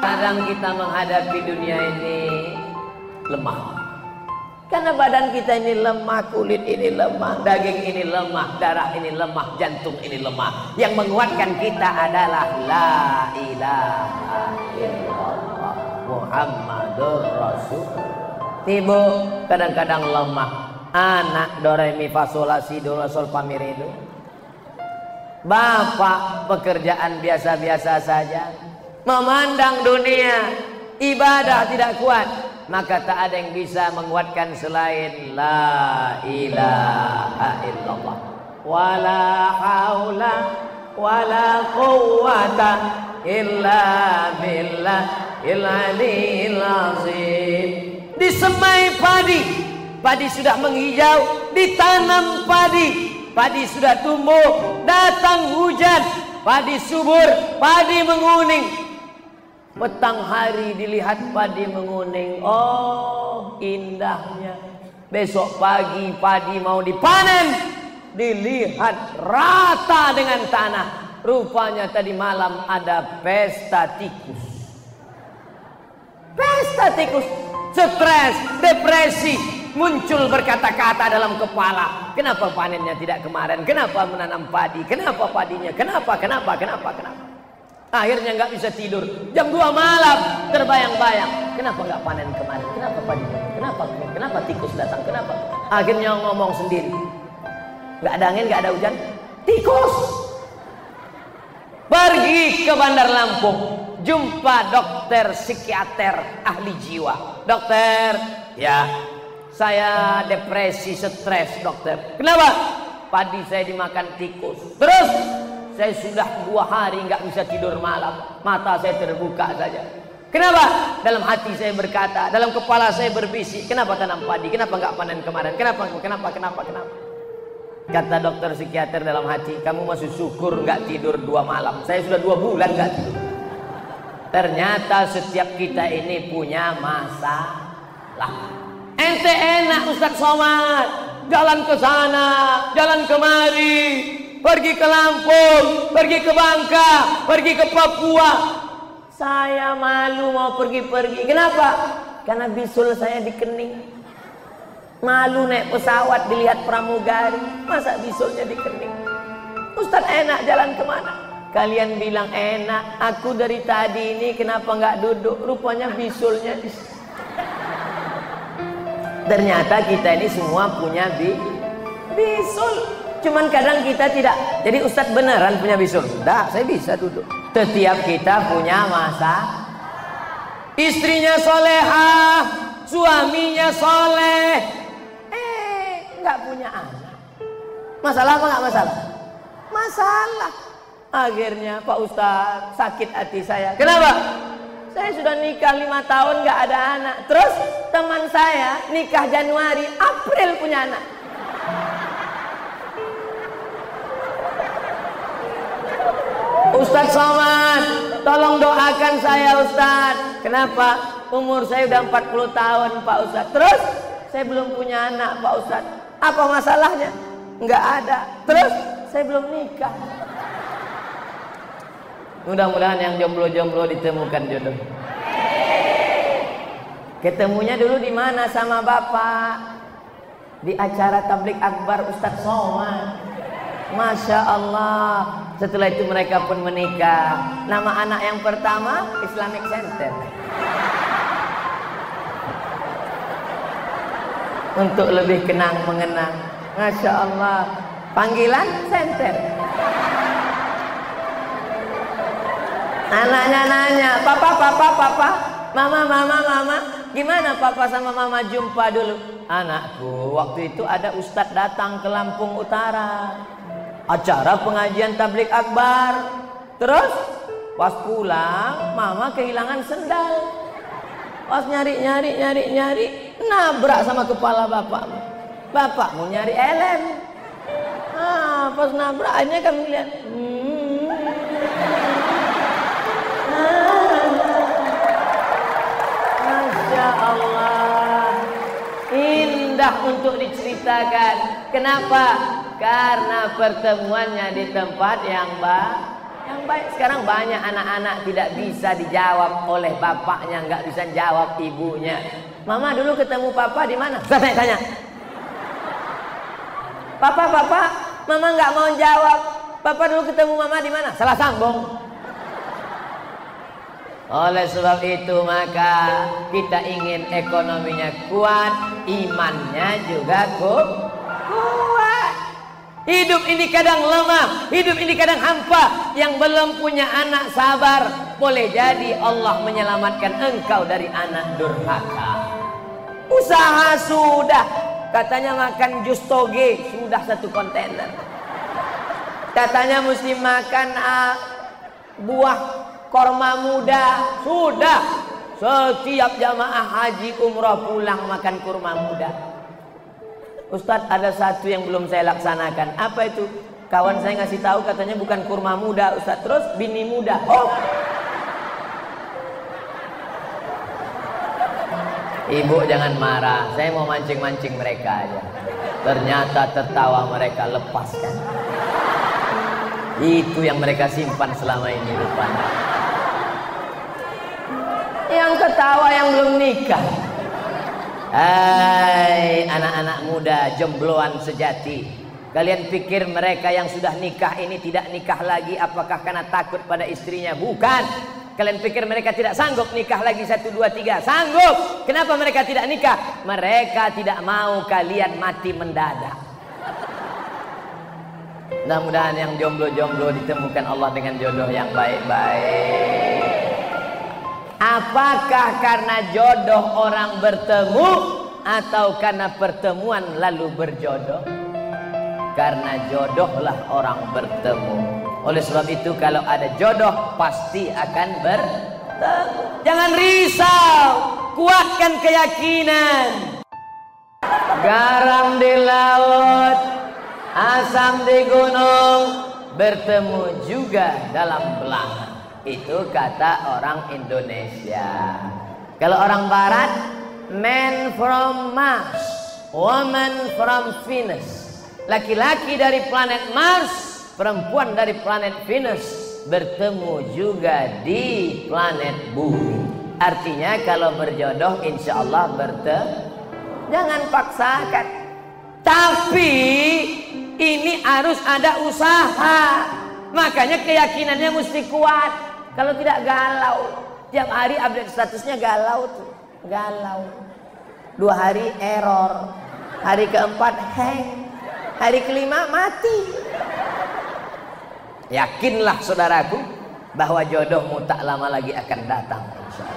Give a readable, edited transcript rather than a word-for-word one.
Kadang kita menghadapi dunia ini lemah. Karena badan kita ini lemah, kulit ini lemah, daging ini lemah, darah ini lemah, jantung ini lemah. Yang menguatkan kita adalah la ilaha illallah Muhammadur Rasulullah. Ibu kadang-kadang lemah. Anak do re mi fa sol la si do la sol fa mi re do. Bapak pekerjaan biasa-biasa saja. Memandang dunia, ibadah tidak kuat, maka tak ada yang bisa menguatkan selain la ilaha illallah. Wala haula wala quwwata illa billahil aliyil azim. Disemai padi, padi sudah menghijau, ditanam padi, padi sudah tumbuh, datang hujan, padi subur, padi menguning. Petang hari dilihat padi menguning, oh indahnya. Besok pagi padi mau dipanen, dilihat rata dengan tanah. Rupanya tadi malam ada pesta tikus. Pesta tikus, stres, depresi, muncul berkata-kata dalam kepala. Kenapa panennya tidak kemarin? Kenapa menanam padi? Kenapa padinya? Kenapa? Akhirnya nggak bisa tidur. Jam 2 malam terbayang-bayang. Kenapa nggak panen kemarin? Kenapa padinya? Kenapa tikus datang? Kenapa? Akhirnya ngomong sendiri. Nggak ada angin, nggak ada hujan. Tikus. Pergi ke Bandar Lampung. Jumpa dokter psikiater ahli jiwa. Dokter, ya saya depresi, stres dokter. Kenapa? Padi saya dimakan tikus. Terus saya sudah 2 hari nggak bisa tidur malam. Mata saya terbuka saja. Kenapa? Dalam hati saya berkata, dalam kepala saya berbisik. Kenapa tanam padi? Kenapa nggak panen kemarin? Kenapa? Kata dokter psikiater dalam hati, kamu masih syukur nggak tidur 2 malam. Saya sudah 2 bulan nggak tidur. Ternyata setiap kita ini punya masalah. Ente enak Ustadz Somad, jalan ke sana, jalan kemari, pergi ke Lampung, pergi ke Bangka, pergi ke Papua. Saya malu mau pergi-pergi. Kenapa? Karena bisul saya dikening. Malu naik pesawat dilihat pramugari, masa bisulnya dikening. Ustadz enak jalan kemana? Kalian bilang enak, aku dari tadi ini kenapa nggak duduk? Rupanya bisulnya di... Ternyata kita ini semua punya bisul. Cuman kadang kita tidak. Jadi Ustadz beneran punya bisul? Enggak, saya bisa duduk. Setiap kita punya masa. Istrinya solehah, suaminya soleh, nggak punya anak. Masalah apa nggak masalah? Masalah. Akhirnya Pak Ustadz sakit hati saya. Kenapa? Saya sudah nikah 5 tahun nggak ada anak. Terus teman saya nikah Januari, April punya anak. Ustadz Somad, tolong doakan saya Ustadz. Kenapa? Umur saya udah 40 tahun Pak Ustadz. Terus saya belum punya anak Pak Ustadz. Apa masalahnya? Nggak ada. Terus saya belum nikah. Mudah-mudahan yang jomblo-jomblo ditemukan jodoh. Ketemunya dulu di mana sama Bapak? Di acara tablik akbar Ustadz Somad. Masya Allah. Setelah itu mereka pun menikah. Nama anak yang pertama Islamic Center. Untuk lebih kenang mengenang. Masya Allah. Panggilan Center. Anaknya nanya, papa, mama, gimana papa sama mama jumpa dulu? Anakku, waktu itu ada ustadz datang ke Lampung Utara, acara pengajian tablik akbar. Terus pas pulang, mama kehilangan sendal. Pas nyari, nabrak sama kepala bapakmu. Bapakmu nyari helm. Pas nabrak, akhirnya kamu lihat. Masya Allah, indah untuk diceritakan. Kenapa? Karena pertemuannya di tempat yang baik. Yang baik. Sekarang banyak anak-anak tidak bisa dijawab oleh bapaknya, nggak bisa jawab ibunya. Mama dulu ketemu papa di mana? Saya tanya. Papa, mama nggak mau jawab. Papa dulu ketemu mama di mana? Salah sambung. Oleh sebab itu maka kita ingin ekonominya kuat, imannya juga kuat. Hidup ini kadang lemah, hidup ini kadang hampa. Yang belum punya anak sabar, boleh jadi Allah menyelamatkan engkau dari anak durhaka. Usaha sudah, katanya makan jus toge sudah 1 kontainer. Katanya mesti makan buah korma muda sudah. Setiap jamaah haji umrah pulang makan kurma muda. Ustadz, ada satu yang belum saya laksanakan. Apa itu? Kawan saya ngasih tahu katanya bukan kurma muda Ustadz, terus bini muda. Oh, ibu jangan marah, saya mau mancing-mancing mereka aja. Ternyata tertawa mereka, lepaskan. Itu yang mereka simpan selama ini rupanya. Yang ketawa yang belum nikah. Hai anak-anak muda jombloan sejati, kalian pikir mereka yang sudah nikah ini tidak nikah lagi apakah karena takut pada istrinya? Bukan. Kalian pikir mereka tidak sanggup nikah lagi 1, 2, 3? Sanggup. Kenapa mereka tidak nikah? Mereka tidak mau kalian mati mendadak. Mudah-mudahan yang jomblo-jomblo ditemukan Allah dengan jodoh yang baik-baik. Apakah karena jodoh orang bertemu atau karena pertemuan lalu berjodoh? Karena jodohlah orang bertemu. Oleh sebab itu kalau ada jodoh pasti akan bertemu. Jangan risau, kuatkan keyakinan. Garam di laut, asam di gunung, bertemu juga dalam belanga. Itu kata orang Indonesia. Kalau orang Barat, man from Mars, woman from Venus. Laki-laki dari planet Mars, perempuan dari planet Venus, bertemu juga di planet bumi. Artinya kalau berjodoh insya Allah bertemu. Jangan paksakan. Tapi ini harus ada usaha. Makanya keyakinannya mesti kuat. Kalau tidak galau. Tiap hari update statusnya galau tuh. Galau. 2 hari error. Hari keempat hang. Hari kelima mati. Yakinlah saudaraku bahwa jodohmu tak lama lagi akan datang. Insya Allah.